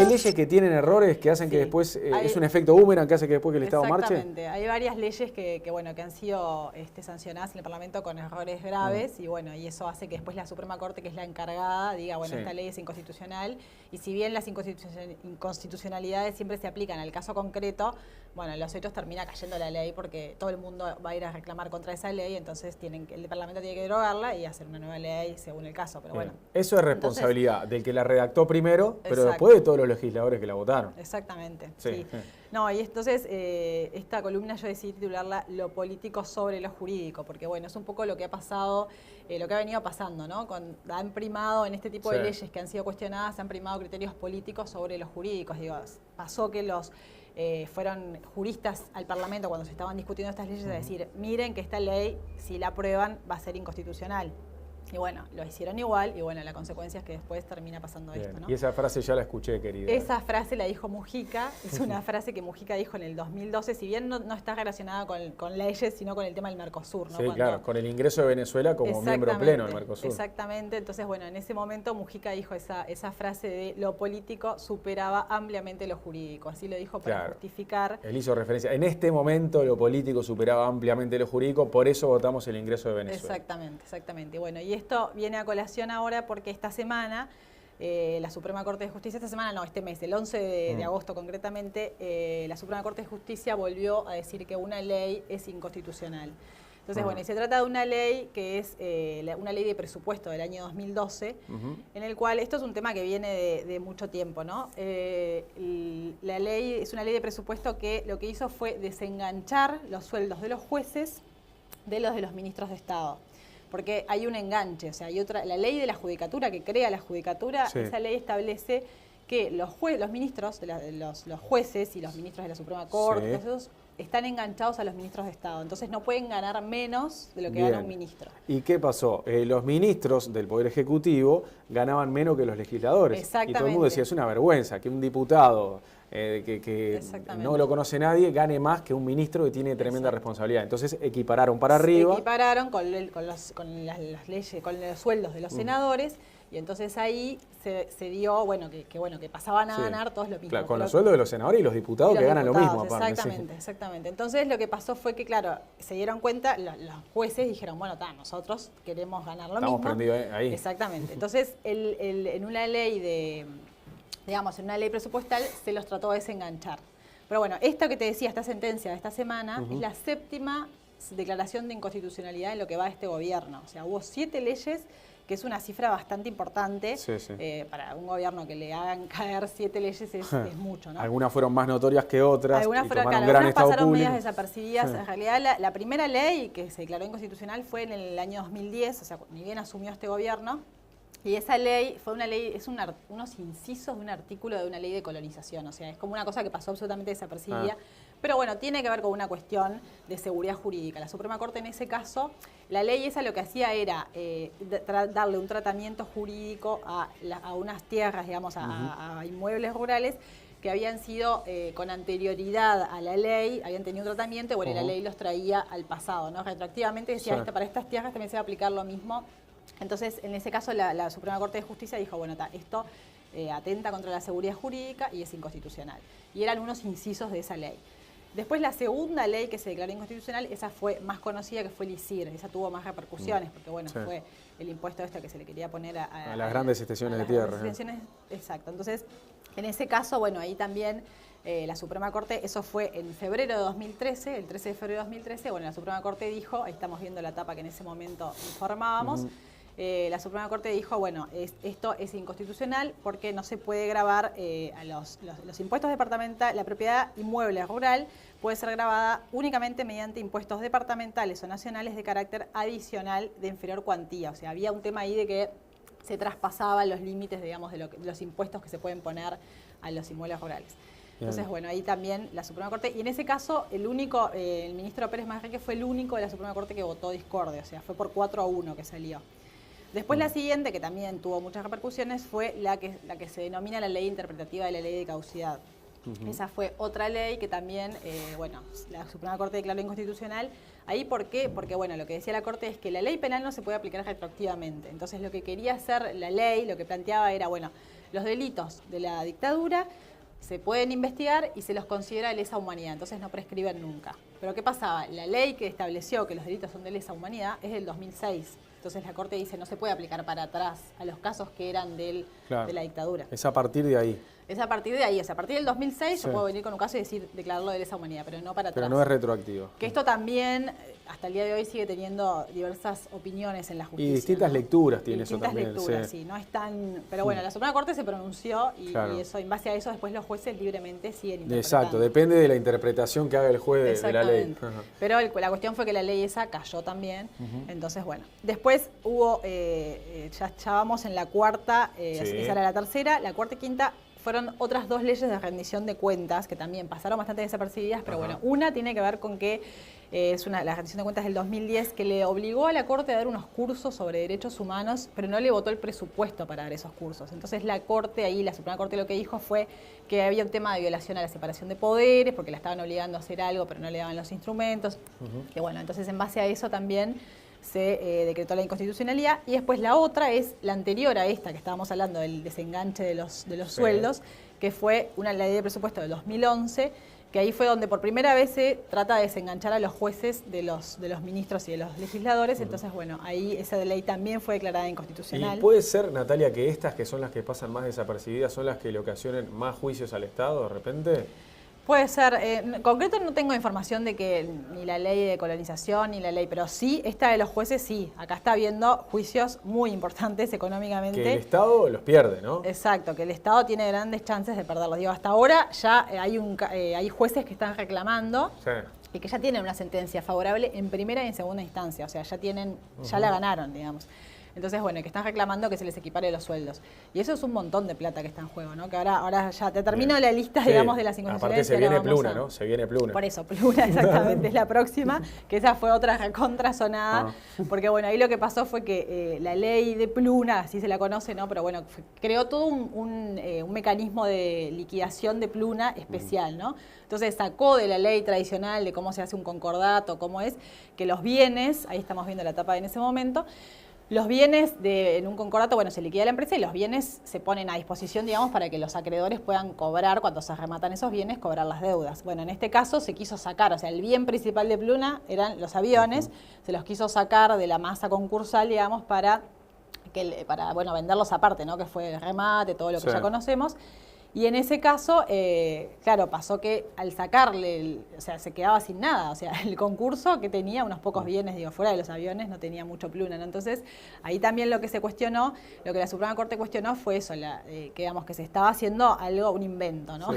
Hay leyes que tienen errores que hacen que después, es un efecto boomerang que hace que después que el Estado marche. Exactamente, hay varias leyes que han sido sancionadas en el Parlamento con errores graves y eso hace que después la Suprema Corte, que es la encargada, diga, bueno, esta ley es inconstitucional, y si bien las inconstitucionalidades siempre se aplican al caso concreto, bueno, en los hechos termina cayendo la ley porque todo el mundo va a ir a reclamar contra esa ley, entonces el Parlamento tiene que derogarla y hacer una nueva ley según el caso, pero bueno. Eso es responsabilidad del que la redactó primero, pero después de todos los legisladores que la votaron. Exactamente, sí. No, y entonces esta columna yo decidí titularla Lo político sobre lo jurídico, porque bueno, es un poco lo que ha pasado, lo que ha venido pasando, ¿no? Han primado en este tipo de leyes que han sido cuestionadas, han primado criterios políticos sobre los jurídicos. Digo, pasó que fueron juristas al Parlamento cuando se estaban discutiendo estas leyes a decir, miren que esta ley, si la aprueban, va a ser inconstitucional. Y bueno, lo hicieron igual y bueno, la consecuencia es que después termina pasando esto, ¿no? Y esa frase ya la escuché, querida. Esa frase la dijo Mujica, es una frase que Mujica dijo en el 2012, si bien no está relacionada con leyes, sino con el tema del Mercosur, ¿no? Sí, claro, con el ingreso de Venezuela como miembro pleno del Mercosur. Exactamente, entonces bueno, en ese momento Mujica dijo esa frase de lo político superaba ampliamente lo jurídico, así lo dijo para justificar. Él hizo referencia, en este momento lo político superaba ampliamente lo jurídico, por eso votamos el ingreso de Venezuela. Exactamente. Bueno, y esto viene a colación ahora porque esta semana la Suprema Corte de Justicia, este mes, el 11 de agosto concretamente, la Suprema Corte de Justicia volvió a decir que una ley es inconstitucional. Entonces, bueno, y se trata de una ley que es una ley de presupuesto del año 2012, en el cual, esto es un tema que viene de mucho tiempo, ¿no? La ley es una ley de presupuesto que lo que hizo fue desenganchar los sueldos de los jueces de los ministros de Estado. Porque hay un enganche, o sea, la ley de la judicatura que crea la judicatura, esa ley establece que los ministros, los jueces y los ministros de la Suprema Corte, esos están enganchados a los ministros de Estado, entonces no pueden ganar menos de lo que gana un ministro. ¿Y qué pasó? Los ministros del Poder Ejecutivo ganaban menos que los legisladores. Exactamente. Y todo el mundo decía, es una vergüenza que un diputado que no lo conoce nadie gane más que un ministro que tiene tremenda responsabilidad. Entonces equipararon para arriba. Equipararon con las leyes, con los sueldos de los senadores. Y entonces ahí se dio, que pasaban a ganar todos lo mismo. Claro, con los sueldos de los senadores y los diputados que ganan lo mismo. Exactamente. Entonces lo que pasó fue que, claro, se dieron cuenta, los jueces dijeron, bueno, nosotros queremos ganar lo mismo. Estamos prendidos ahí. Exactamente. Entonces, en una ley en una ley presupuestal se los trató de desenganchar. Pero bueno, esto que te decía, esta sentencia de esta semana, es la séptima declaración de inconstitucionalidad en lo que va de este gobierno. O sea, hubo 7 leyes, que es una cifra bastante importante. Para un gobierno que le hagan caer 7 leyes es mucho, ¿no? Algunas fueron más notorias que otras. Algunas pasaron medidas desapercibidas. En realidad, la primera ley que se declaró inconstitucional fue en el año 2010, o sea, ni bien asumió este gobierno. Y esa ley fue una ley, unos incisos de un artículo de una ley de colonización, o sea, es como una cosa que pasó absolutamente desapercibida. Pero bueno, tiene que ver con una cuestión de seguridad jurídica. La Suprema Corte en ese caso, la ley esa lo que hacía era darle un tratamiento jurídico a unas tierras, digamos, a inmuebles rurales que habían sido con anterioridad a la ley, habían tenido un tratamiento, y la ley los traía al pasado, ¿no? Retroactivamente decía, para estas tierras también se va a aplicar lo mismo. Entonces, en ese caso, la Suprema Corte de Justicia dijo, bueno, esto atenta contra la seguridad jurídica y es inconstitucional. Y eran unos incisos de esa ley. Después, la segunda ley que se declaró inconstitucional, esa fue más conocida, que fue el ISIR. Esa tuvo más repercusiones, porque fue el impuesto que se le quería poner a las grandes extensiones de tierra. Exacto. Entonces, en ese caso, ahí también la Suprema Corte, eso fue en febrero de 2013, el 13 de febrero de 2013, la Suprema Corte dijo, ahí estamos viendo la etapa que en ese momento informábamos, la Suprema Corte dijo, esto es inconstitucional porque no se puede gravar a los impuestos departamentales, la propiedad inmueble rural puede ser grabada únicamente mediante impuestos departamentales o nacionales de carácter adicional de inferior cuantía. O sea, había un tema ahí de que se traspasaban los límites, digamos, de los impuestos que se pueden poner a los inmuebles rurales. Entonces, ahí también la Suprema Corte, y en ese caso el ministro Pérez Manrique fue el único de la Suprema Corte que votó discordia, o sea, fue por 4-1 que salió. Después la siguiente, que también tuvo muchas repercusiones, fue la que se denomina la ley interpretativa de la ley de caducidad. Esa fue otra ley que también, la Suprema Corte declaró inconstitucional. Ahí, ¿por qué? Porque, lo que decía la Corte es que la ley penal no se puede aplicar retroactivamente. Entonces, lo que quería hacer la ley, lo que planteaba era, los delitos de la dictadura se pueden investigar y se los considera de lesa humanidad, entonces no prescriben nunca. Pero ¿qué pasaba? La ley que estableció que los delitos son de lesa humanidad es del 2006. Entonces la Corte dice no se puede aplicar para atrás a los casos que eran de la dictadura. Es a partir de ahí. Es a partir de ahí, o sea, a partir del 2006 se puede venir con un caso y decir declararlo de lesa humanidad, pero no para atrás. Pero no es retroactivo. Que esto también, hasta el día de hoy, sigue teniendo diversas opiniones en la justicia. Y distintas lecturas tiene eso también. Distintas lecturas, sí. No es tan... Pero bueno, la Suprema Corte se pronunció y eso, en base a eso después los jueces libremente siguen interpretando. Exacto, depende de la interpretación que haga el juez de la ley. Pero la cuestión fue que la ley esa cayó también. Entonces, bueno. Después hubo, ya vamos en la cuarta, esa era la tercera, la cuarta y quinta. Fueron otras dos leyes de rendición de cuentas que también pasaron bastante desapercibidas, pero bueno, una tiene que ver con que la rendición de cuentas del 2010 que le obligó a la Corte a dar unos cursos sobre derechos humanos, pero no le votó el presupuesto para dar esos cursos. Entonces la Corte ahí, la Suprema Corte lo que dijo fue que había un tema de violación a la separación de poderes, porque la estaban obligando a hacer algo, pero no le daban los instrumentos. Que bueno, entonces en base a eso también se decretó la inconstitucionalidad. Y después la otra es la anterior a esta que estábamos hablando del desenganche de los sueldos, que fue una ley de presupuesto de 2011, que ahí fue donde por primera vez se trata de desenganchar a los jueces de los ministros y de los legisladores. Entonces, bueno, ahí esa ley también fue declarada inconstitucional. ¿Y puede ser, Natalia, que estas que son las que pasan más desapercibidas son las que le ocasionen más juicios al Estado de repente? Puede ser. En concreto no tengo información de que ni la ley de colonización ni la ley, pero sí, esta de los jueces sí. Acá está habiendo juicios muy importantes económicamente. Que el Estado los pierde, ¿no? Exacto, que el Estado tiene grandes chances de perderlos. Digo, hasta ahora ya hay jueces que están reclamando y que ya tienen una sentencia favorable en primera y en segunda instancia. O sea, ya la ganaron, digamos. Entonces, bueno, que están reclamando que se les equipare los sueldos. Y eso es un montón de plata que está en juego, ¿no? Que ahora ya te termino la lista, digamos, de las inconstitucionalidades. Aparte se viene Pluna, ¿no? Se viene Pluna. Por eso, Pluna exactamente es la próxima, que esa fue otra recontrazonada. Porque, bueno, ahí lo que pasó fue que la ley de Pluna, así se la conoce, ¿no? Pero, bueno, creó todo un mecanismo de liquidación de Pluna especial, ¿no? Entonces sacó de la ley tradicional de cómo se hace un concordato, cómo es, que los bienes, ahí estamos viendo la etapa en ese momento, los bienes en un concordato, bueno, se liquida la empresa y los bienes se ponen a disposición, digamos, para que los acreedores puedan cobrar, cuando se rematan esos bienes, cobrar las deudas. Bueno, en este caso se quiso sacar, o sea, el bien principal de Pluna eran los aviones, se los quiso sacar de la masa concursal, digamos, para venderlos aparte, ¿no? Que fue el remate, todo lo que ya conocemos. Y en ese caso, claro, pasó que al sacarle, o sea, se quedaba sin nada. O sea, el concurso que tenía unos pocos bienes, digo, fuera de los aviones, no tenía mucho Pluna, ¿no? Entonces, ahí también lo que se cuestionó, lo que la Suprema Corte cuestionó fue eso, que digamos que se estaba haciendo un invento, ¿no?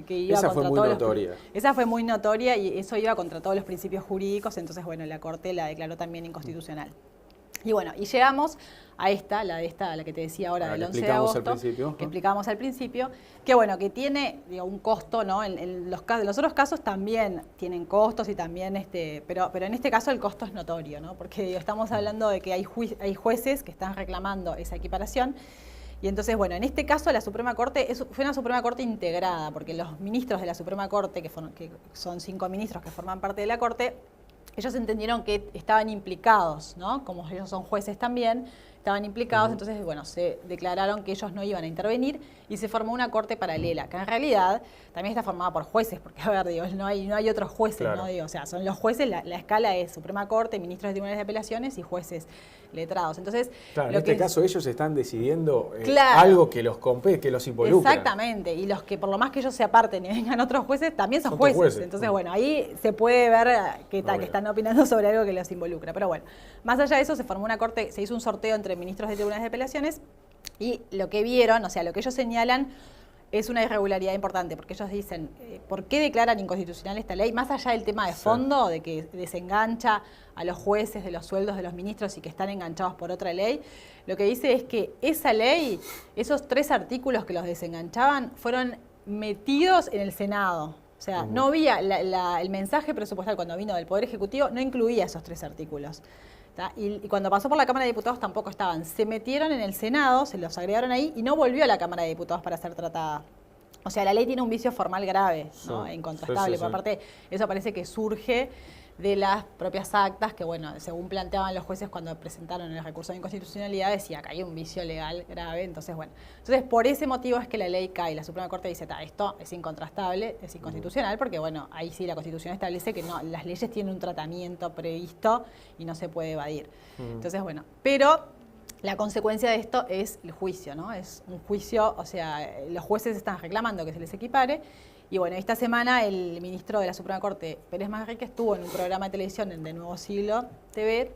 Que iba esa fue muy notoria. Esa fue muy notoria y eso iba contra todos los principios jurídicos, entonces, bueno, la Corte la declaró también inconstitucional. Y bueno, y llegamos a la que te decía ahora, del 11 de agosto, que explicábamos al principio, que bueno, que tiene un costo, ¿no? En los otros casos también tienen costos y también, pero en este caso el costo es notorio, ¿no? Porque estamos hablando de que hay jueces que están reclamando esa equiparación. Y entonces, bueno, en este caso la Suprema Corte fue una Suprema Corte integrada, porque los ministros de la Suprema Corte, que son 5 ministros que forman parte de la Corte, ellos entendieron que estaban implicados, ¿no? Como ellos son jueces también, estaban implicados, entonces, bueno, se declararon que ellos no iban a intervenir y se formó una corte paralela, que en realidad también está formada por jueces, porque, a ver, digo, no hay otros jueces, ¿no? Digo, o sea, son los jueces, la escala es Suprema Corte, ministros de tribunales de apelaciones y jueces letrados. Entonces, claro, en este caso ellos están decidiendo algo que los compete, que los involucra. Exactamente, y los que por lo más que ellos se aparten y vengan otros jueces, también son jueces. Entonces, bueno, ahí se puede ver que están opinando sobre algo que los involucra. Pero bueno, más allá de eso, se formó una corte, se hizo un sorteo entre ministros de tribunales de apelaciones y lo que vieron, o sea, lo que ellos señalan es una irregularidad importante, porque ellos dicen, ¿por qué declaran inconstitucional esta ley? Más allá del tema de fondo, de que desengancha a los jueces de los sueldos de los ministros y que están enganchados por otra ley, lo que dice es que esa ley, esos 3 artículos que los desenganchaban, fueron metidos en el Senado. O sea, no había el mensaje presupuestal cuando vino del Poder Ejecutivo, no incluía esos 3 artículos. Y cuando pasó por la Cámara de Diputados tampoco estaban. Se metieron en el Senado, se los agregaron ahí y no volvió a la Cámara de Diputados para ser tratada. O sea, la ley tiene un vicio formal grave, ¿no? Incontrastable. Por aparte, eso parece que surge de las propias actas, que bueno, según planteaban los jueces cuando presentaron el recurso de inconstitucionalidad, decía que hay un vicio legal grave, entonces bueno. Entonces por ese motivo es que la ley cae, la Suprema Corte dice, esto es incontrastable, es inconstitucional, porque bueno, ahí sí la Constitución establece que no, las leyes tienen un tratamiento previsto y no se puede evadir. Entonces bueno, pero la consecuencia de esto es el juicio, ¿no? Es un juicio, o sea, los jueces están reclamando que se les equipare. Y bueno, esta semana el ministro de la Suprema Corte, Pérez Manrique, estuvo en un programa de televisión de Nuevo Siglo TV,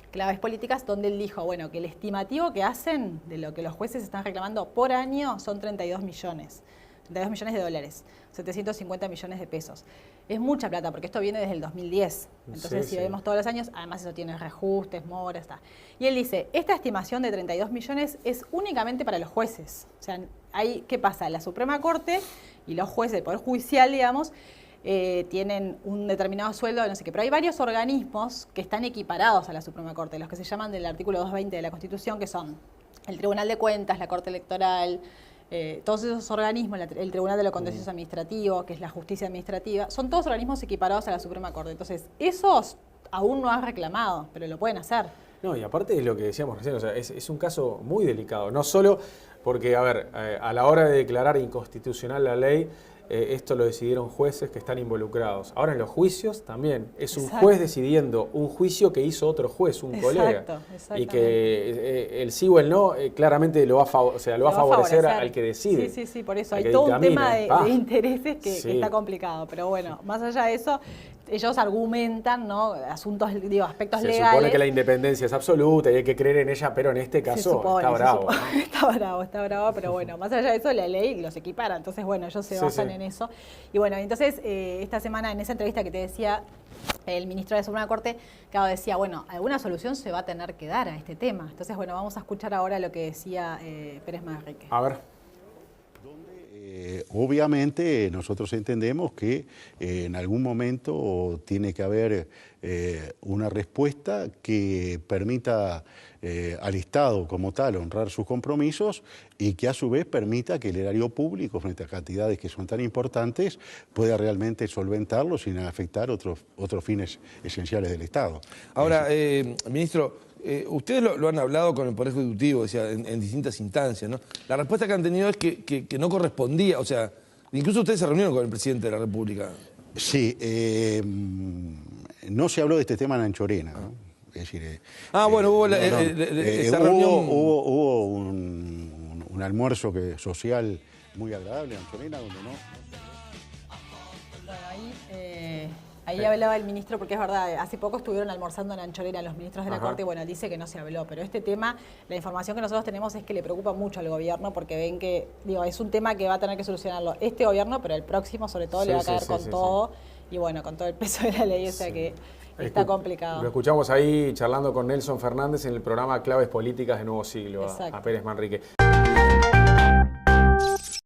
Claves Políticas, donde él dijo, bueno, que el estimativo que hacen de lo que los jueces están reclamando por año son 32 millones de dólares, 750 millones de pesos. Es mucha plata, porque esto viene desde el 2010. Entonces, si vemos todos los años, además eso tiene reajustes, moras, está. Y él dice, esta estimación de 32 millones es únicamente para los jueces. O sea, ahí, ¿qué pasa? La Suprema Corte y los jueces, el Poder Judicial, digamos, tienen un determinado sueldo de no sé qué. Pero hay varios organismos que están equiparados a la Suprema Corte, los que se llaman del artículo 220 de la Constitución, que son el Tribunal de Cuentas, la Corte Electoral, todos esos organismos, el Tribunal de lo Contencioso Administrativo, que es la justicia administrativa, son todos organismos equiparados a la Suprema Corte. Entonces, esos aún no han reclamado, pero lo pueden hacer. No, y aparte de lo que decíamos recién, o sea, es un caso muy delicado. No solo porque, a ver, a la hora de declarar inconstitucional la ley, esto lo decidieron jueces que están involucrados. Ahora en los juicios también es un juez decidiendo un juicio que hizo otro juez, un colega. Y que el sí o el no claramente lo va a favorecer al que decide. Sí, por eso hay todo un tema de intereses que está complicado. Pero bueno, más allá de eso, ellos argumentan, ¿no? Aspectos legales. Se supone que la independencia es absoluta y hay que creer en ella, pero en este caso está bravo. ¿No? Está bravo, pero bueno, más allá de eso, la ley los equipara. Entonces, bueno, ellos se basan en eso. Y bueno, entonces, esta semana, en esa entrevista que te decía, el ministro de la Suprema Corte, claro, decía, bueno, alguna solución se va a tener que dar a este tema. Entonces, bueno, vamos a escuchar ahora lo que decía Pérez Manrique. A ver. Obviamente nosotros entendemos que en algún momento tiene que haber una respuesta que permita al Estado como tal honrar sus compromisos y que a su vez permita que el erario público frente a cantidades que son tan importantes pueda realmente solventarlo sin afectar otros fines esenciales del Estado. Ahora, ministro, ustedes lo han hablado con el Poder Ejecutivo, o sea, en distintas instancias, ¿no? La respuesta que han tenido es que no correspondía, o sea, incluso ustedes se reunieron con el presidente de la República. Sí, no se habló de este tema en Anchorena, ¿no? Es decir, bueno, hubo esa reunión. Hubo un almuerzo social muy agradable en Anchorena, donde no. Bueno, ahí hablaba el ministro, porque es verdad, hace poco estuvieron almorzando en Anchorena los ministros de la Corte, y bueno, dice que no se habló, pero este tema, la información que nosotros tenemos es que le preocupa mucho al gobierno, porque ven que, es un tema que va a tener que solucionarlo este gobierno, pero el próximo sobre todo le va a caer con todo, y bueno, con todo el peso de la ley, o sea que está complicado. Lo escuchamos ahí charlando con Nelson Fernández en el programa Claves Políticas de Nuevo Siglo, a Pérez Manrique.